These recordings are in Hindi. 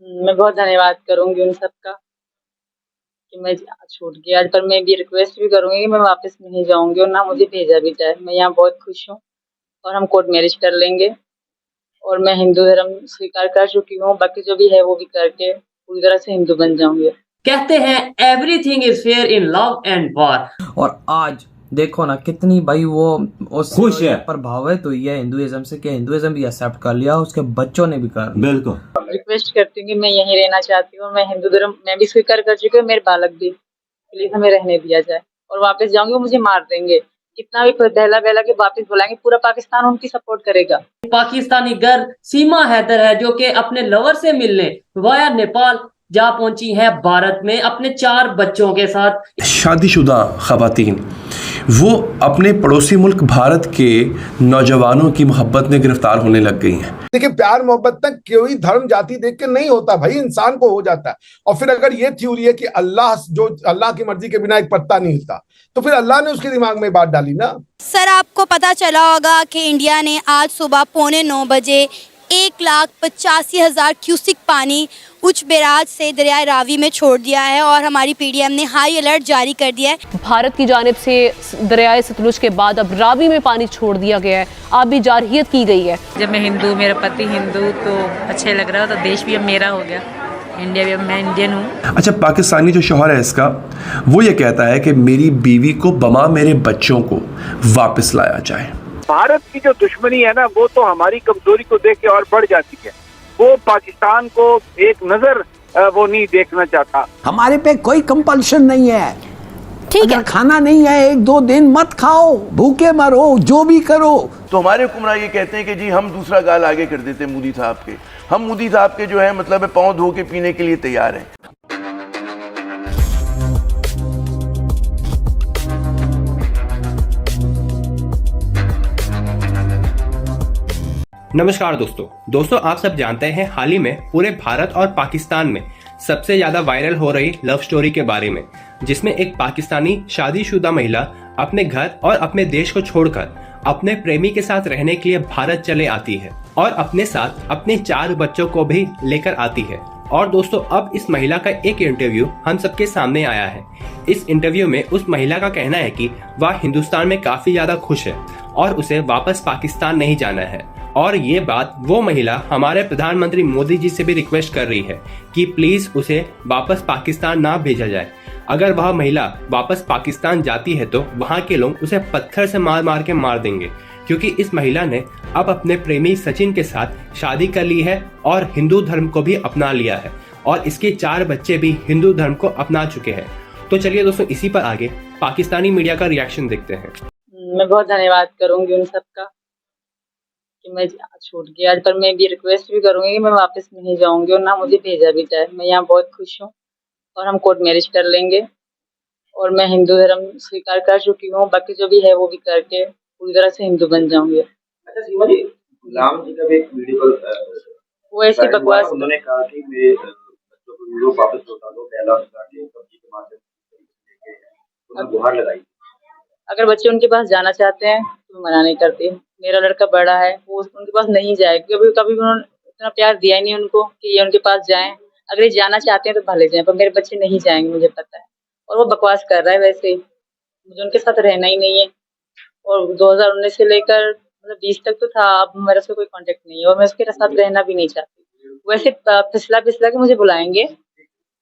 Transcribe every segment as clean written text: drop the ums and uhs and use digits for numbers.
मैं बहुत धन्यवाद करूँगी उन सबका कि मैं छूट गई आज, पर मैं भी रिक्वेस्ट भी करूँगी कि मैं वापस नहीं जाऊँगी और ना मुझे भेजा भी जाए। मैं यहाँ बहुत खुश हूँ और हम कोर्ट मैरिज कर लेंगे और मैं हिंदू धर्म स्वीकार कर चुकी हूँ, बाकी जो भी है वो भी करके पूरी तरह से हिंदू बन जाऊँगी। कहते हैं everything is fair in love and war. और आज देखो ना कितनी भाई वो खुश है, प्रभावित हुई है हिंदुइज्म से, कि हिंदुइज्म भी एक्सेप्ट कर लिया, उसके बच्चों ने भी कर लिया। बिल्कुल रिक्वेस्ट करती हूँ कि मैं यहीं रहना चाहती हूँ। मैं हिंदू धर्म मैं भी स्वीकार कर चुकी हूँ, मेरे बालक भी। प्लीज हमें रहने दिया जाए और वापस जाऊंगी वो मुझे मार देंगे। कितना भी दहला बहला के वापस बुलाएंगे, पूरा पाकिस्तान उनकी सपोर्ट करेगा। पाकिस्तानी गर्ल सीमा हैदर है जो कि अपने लवर से मिलने वाया नेपाल जा पहुंची है भारत में अपने 4 बच्चों के साथ। शादीशुदा खवातीन वो अपने पड़ोसी मुल्क भारत के नौजवानों की मोहब्बत में गिरफ्तार होने लग गई हैं। देखिए, प्यार मोहब्बत तक कोई धर्म जाति देख के नहीं होता भाई, इंसान को हो जाता है। और फिर अगर ये थ्योरी है कि अल्लाह की मर्जी के बिना एक पत्ता नहीं हिलता, तो फिर अल्लाह ने उसके दिमाग में बात डाली ना। सर, आपको पता चला होगा कि इंडिया ने आज सुबह 8:45 बजे 1,85,000 क्यूसिक पानी उच्च बैराज से दरियाए रावी में छोड़ दिया है और हमारी पीडीएम ने हाई अलर्ट जारी कर दिया है। भारत की जानिब से दरियाए सतलुज के बाद अब रावी में पानी छोड़ दिया गया है, आबी जारहियत की गई है। जब मैं हिंदू, मेरा पति हिंदू, तो अच्छा लग रहा, तो देश भी अब मेरा हो गया, इंडिया भी अब मैं इंडियन हूँ। अच्छा, पाकिस्तानी जो शौहर है इसका, वो ये कहता है कि मेरी बीवी को बमा मेरे बच्चों को वापस लाया जाए। भारत की जो दुश्मनी है ना, वो तो हमारी कमजोरी को देख के और बढ़ जाती है। वो पाकिस्तान को एक नजर वो नहीं देखना चाहता। हमारे पे कोई कंपल्शन नहीं है, ठीक है, खाना नहीं है 1-2 दिन मत खाओ, भूखे मरो, जो भी करो। तो हमारे हुक्मरान ये कहते हैं कि जी हम दूसरा गाल आगे कर देते हैं मोदी साहब के। हम मोदी साहब के जो है मतलब पाँव धो के पीने के लिए तैयार हैं। नमस्कार दोस्तों, आप सब जानते हैं हाल ही में पूरे भारत और पाकिस्तान में सबसे ज्यादा वायरल हो रही लव स्टोरी के बारे में, जिसमें एक पाकिस्तानी शादीशुदा महिला अपने घर और अपने देश को छोड़कर अपने प्रेमी के साथ रहने के लिए भारत चले आती है और अपने साथ अपने 4 बच्चों को भी लेकर आती है। और दोस्तों, अब इस महिला का एक इंटरव्यू हम सबके सामने आया है। इस इंटरव्यू में उस महिला का कहना है कि वह हिंदुस्तान में काफी ज्यादा खुश है और उसे वापस पाकिस्तान नहीं जाना है। और ये बात वो महिला हमारे प्रधानमंत्री मोदी जी से भी रिक्वेस्ट कर रही है कि प्लीज उसे वापस पाकिस्तान ना भेजा जाए। अगर वह महिला वापस पाकिस्तान जाती है तो वहाँ के लोग उसे पत्थर से मार मार के मार देंगे, क्योंकि इस महिला ने अब अपने प्रेमी सचिन के साथ शादी कर ली है और हिंदू धर्म को भी अपना लिया है और इसके 4 बच्चे भी हिंदू धर्म को अपना चुके हैं। तो चलिए दोस्तों, इसी पर आगे पाकिस्तानी मीडिया का रिएक्शन देखते हैं। मैं बहुत धन्यवाद करूंगी उन सबका कि मैं छूट गई आज, पर मैं भी रिक्वेस्ट भी करूंगी कि मैं वापस नहीं जाऊंगी और ना मुझे भेजा भी जाए। मैं यहाँ बहुत खुश हूँ और हम कोर्ट मैरिज कर लेंगे और मैं हिंदू धर्म स्वीकार कर चुकी हूँ, बाकी जो भी है वो भी करके पूरी तरह से हिंदू बन जाऊंगी। अच्छा सीमा जी, गुलाम जी का एक वीडियो वो ऐसी बकवास, उन्होंने कहा कि मैं बच्चों को यूरोप वापस लौटा दो, पहला के सब्जी के माध्यम से गुहार लगाई। अगर बच्चे उनके पास जाना चाहते हैं तो मना नहीं करती। मेरा लड़का बड़ा है, वो उनके पास नहीं जाए, कभी कभी उन्होंने इतना प्यार दिया ही नहीं उनको कि ये उनके पास जाएं। अगर ये जाना चाहते हैं तो भले जाएं, पर मेरे बच्चे नहीं जाएंगे, मुझे पता है। और वो बकवास कर रहा है, वैसे ही मुझे उनके साथ रहना ही नहीं है। और 2019 से लेकर मतलब 20 तक तो था, अब मेरा उससे कोई कांटेक्ट नहीं है और मैं उसके साथ रहना भी नहीं चाहती। वैसे फिसला के मुझे बुलाएंगे,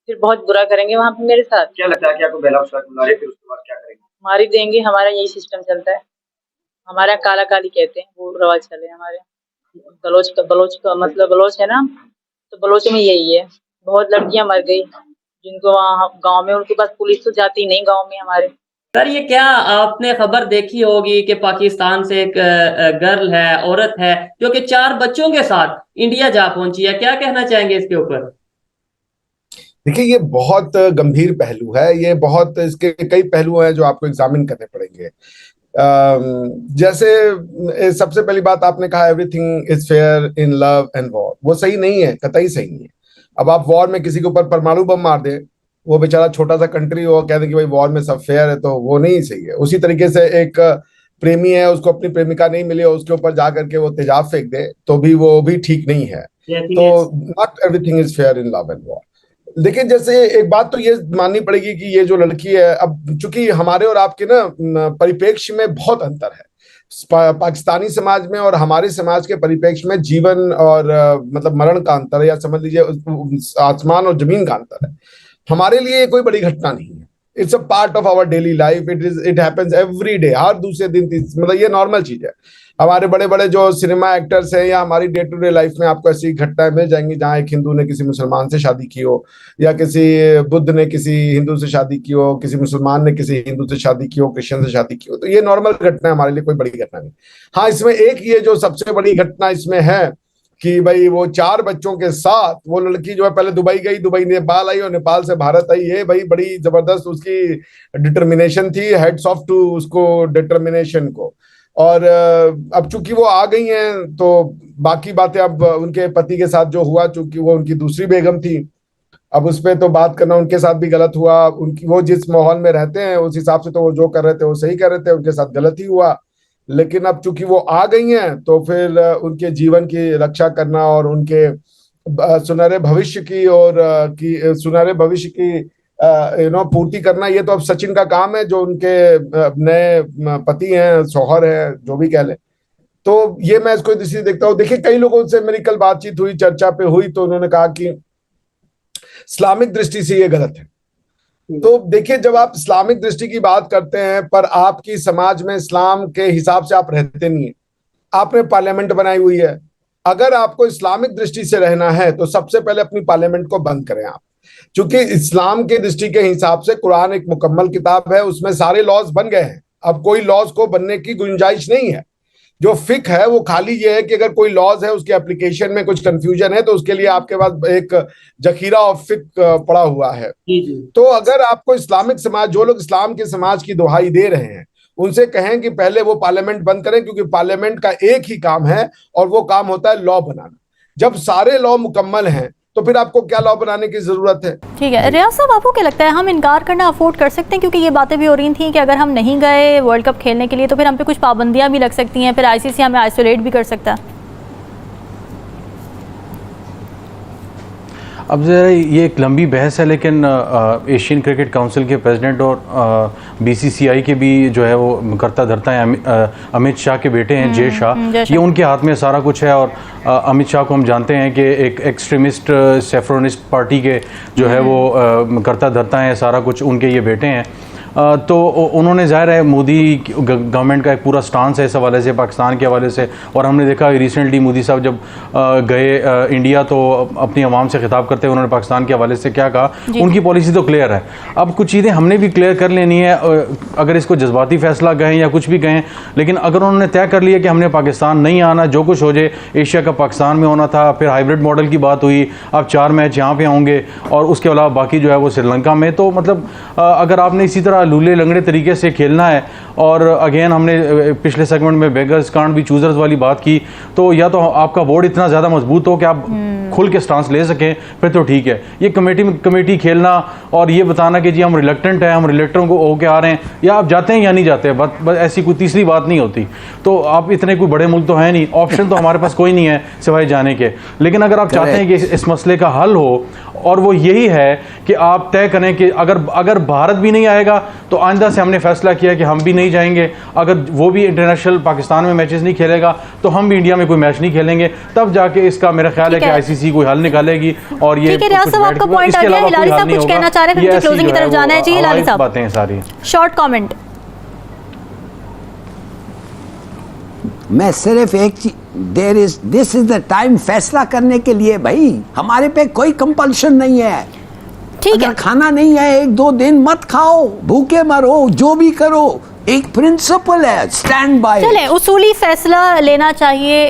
फिर बहुत बुरा करेंगे वहाँ पे मेरे साथ। क्या लगता है कि आपको बहला फुसला बुला रहे, फिर उसके बाद क्या करेंगे? मार ही देंगे। हमारा यही सिस्टम चलता है, हमारे यहाँ काला काली कहते हैं, वो रवाज चले हमारे। बलोच का मतलब बलोच है ना, तो बलोच में यही है। बहुत लड़कियां मर गई जिनको वहाँ गांव में, उनके पास पुलिस तो जाती नहीं गांव में हमारे। सर, ये क्या आपने खबर देखी होगी कि पाकिस्तान से एक गर्ल है, औरत है, जो कि 4 बच्चों के साथ इंडिया जा पहुंची है। क्या कहना चाहेंगे इसके ऊपर? देखिए, ये बहुत गंभीर पहलू है, ये बहुत इसके कई पहलू हैं जो आपको एग्जामिन करने पड़ेंगे। जैसे सबसे पहली बात आपने कहा everything is fair in love and war, वो सही नहीं है, कतई सही नहीं है। अब आप वॉर में किसी के ऊपर परमाणु बम मार दें, वो बेचारा छोटा सा कंट्री हो, कहते कि भाई वॉर में सब फेयर है, तो वो नहीं सही है। उसी तरीके से एक प्रेमी है, उसको अपनी प्रेमिका नहीं मिली और उसके ऊपर जा करके वो तेजाब फेंक दे, तो भी वो भी ठीक नहीं है। तो not everything is fair in love and war. लेकिन जैसे एक बात तो ये माननी पड़ेगी कि ये जो लड़की है, अब चूंकि हमारे और आपके ना परिप्रेक्ष्य में बहुत अंतर है, पाकिस्तानी समाज में और हमारे समाज के परिप्रेक्ष्य में जीवन और मतलब मरण का अंतर है, या समझ लीजिए आसमान और जमीन का अंतर है। हमारे लिए कोई बड़ी घटना नहीं है, it's a part of our daily life, it happens every day, हर दूसरे दिन, मतलब ये नॉर्मल चीज है। हमारे बड़े बड़े जो सिनेमा एक्टर्स हैं या हमारी डे टू डे लाइफ में आपको ऐसी घटनाएं मिल जाएंगी जहां एक हिंदू ने किसी मुसलमान से शादी की हो, या किसी बुद्ध ने किसी हिंदू से शादी की हो, किसी मुसलमान ने किसी हिंदू से शादी की हो, क्रिश्चियन से शादी की हो। तो ये नॉर्मल घटना है, हमारे लिए कोई बड़ी घटना नहीं। हाँ, इसमें एक ये जो सबसे बड़ी घटना इसमें है कि भाई वो 4 बच्चों के साथ वो लड़की जो है पहले दुबई गई, दुबई नेपाल आई और नेपाल से भारत आई। ये भाई बड़ी जबरदस्त उसकी डिटर्मिनेशन थी, हेड्स ऑफ टू उसको डिटर्मिनेशन को। और अब चूंकि वो आ गई हैं तो बाकी बातें अब उनके पति के साथ जो हुआ, चूंकि वो उनकी दूसरी बेगम थी, अब उस पर तो बात करना उनके साथ भी गलत हुआ। उनकी वो जिस माहौल में रहते हैं उस हिसाब से तो वो जो कर रहे थे वो सही कर रहे थे, उनके साथ गलत ही हुआ। लेकिन अब चूंकि वो आ गई हैं तो फिर उनके जीवन की रक्षा करना और उनके सुनहरे भविष्य की और सुनहरे भविष्य की पूर्ति करना, ये तो अब सचिन का काम है, जो उनके नए पति हैं, शौहर हैं, जो भी कह लें। तो ये मैं इसको दृष्टि देखता हूँ। देखिए, कई लोगों से मेरी कल बातचीत हुई, चर्चा पे हुई, तो उन्होंने कहा कि इस्लामिक दृष्टि से ये गलत है। तो देखिए, जब आप इस्लामिक दृष्टि की बात करते हैं पर आपकी समाज में इस्लाम के हिसाब से आप रहते नहीं है, आपने पार्लियामेंट बनाई हुई है। अगर आपको इस्लामिक दृष्टि से रहना है तो सबसे पहले अपनी पार्लियामेंट को बंद करें आप, क्योंकि इस्लाम के दृष्टि के हिसाब से कुरान एक मुकम्मल किताब है, उसमें सारे लॉज बन गए हैं। अब कोई लॉज को बनने की गुंजाइश नहीं है। जो फिक है वो खाली ये है कि अगर कोई लॉज है उसके एप्लीकेशन में कुछ कंफ्यूजन है तो उसके लिए आपके पास एक जखीरा ऑफ फिक पड़ा हुआ है। तो अगर आपको इस्लामिक समाज, जो लोग इस्लाम के समाज की दुहाई दे रहे हैं, उनसे कहें कि पहले वो पार्लियामेंट बंद करें, क्योंकि पार्लियामेंट का एक ही काम है और वो काम होता है लॉ बनाना। जब सारे लॉ मुकम्मल हैं तो फिर आपको क्या लॉ बनाने की जरूरत है। ठीक है रियाज साहब, आपको क्या लगता है हम इनकार करना अफोर्ड कर सकते हैं? क्योंकि ये बातें भी हो रही थी कि अगर हम नहीं गए वर्ल्ड कप खेलने के लिए तो फिर हम पे कुछ पाबंदियां भी लग सकती हैं, फिर आईसीसी हमें आइसोलेट भी कर सकता है। अब ज़रा ये एक लंबी बहस है, लेकिन एशियन क्रिकेट काउंसिल के प्रेसिडेंट और बीसीसीआई के भी जो है वो करता धरता है अमित शाह के बेटे हैं जय शाह, ये उनके हाथ में सारा कुछ है। और अमित शाह को हम जानते हैं कि एक एक्सट्रीमिस्ट सेफ्रोनिस्ट पार्टी के जो है वो करता धरता है, सारा कुछ उनके ये बेटे हैं। तो उन्होंने ज़ाहिर है मोदी गवर्नमेंट का एक पूरा स्टांस है इस हवाले से, पाकिस्तान के हवाले से। और हमने देखा रिसेंटली मोदी साहब जब गए इंडिया तो अपनी आवाम से खिताब करते हुए उन्होंने पाकिस्तान के हवाले से क्या कहा, उनकी पॉलिसी तो क्लियर है। अब कुछ चीज़ें हमने भी क्लियर कर लेनी है, अगर इसको जज्बाती फैसला कहें या कुछ भी कहें, लेकिन अगर उन्होंने तय कर लिया कि हमने पाकिस्तान नहीं आना, जो कुछ हो जाए, एशिया का पाकिस्तान में होना था, फिर हाइब्रिड मॉडल की बात हुई, अब 4 मैच यहाँ पे होंगे और उसके अलावा बाकी जो है वो श्रीलंका में। तो मतलब अगर आपने इसी तरह लूले लंगड़े तरीके से खेलना है, और अगेन हमने पिछले सेगमेंट में बेगर्स कांट भी चूजर्स वाली बात की, तो या तो आपका बोर्ड इतना ज़्यादा मजबूत हो कि आप खुल के स्टांस ले सकें, फिर तो ठीक है। ये कमेटी खेलना और ये बताना कि जी हम रिलेक्टेंट हैं, हम रिलेक्टेंट को होके आ रहे हैं, या आप जाते हैं या नहीं जाते, बस ऐसी कोई तीसरी बात नहीं होती। तो आप इतने कोई बड़े मुल्क तो है नहीं, ऑप्शन तो हमारे पास कोई नहीं है सिवाय जाने के। लेकिन अगर आप चाहते हैं कि इस मसले का हल हो, और वो यही है कि आप तय करें कि अगर भारत भी नहीं आएगा तो आइंदा से हमने फैसला किया कि हम भी नहीं जाएंगे, अगर वो भी इंटरनेशनल पाकिस्तान में मैचेस नहीं खेलेगा तो हम भी इंडिया में कोई मैच नहीं खेलेंगे, तब जाके इसका मेरा ख्याल है कि आईसीसी कोई हल निकालेगी। और ये ठीक है रियाज साहब, आपका पॉइंट आ गया। हिलारी साहब कुछ कहना चाह रहे हैं, फिर क्लोजिंग की तरफ जाना है। जी हिलारी साहब, बातें सारी शॉर्ट कमेंट। मैं सिर्फ एक चीज, दिस इज द टाइम फैसला करने के लिए। भाई हमारे पे कोई कंपल्शन नहीं है। ठीक है, खाना नहीं है 1-2 दिन मत खाओ, भूखे मरो, जो भी करो, एक प्रिंसिपल है, स्टैंड बाय। चलें, उसूली फैसला लेना चाहिए।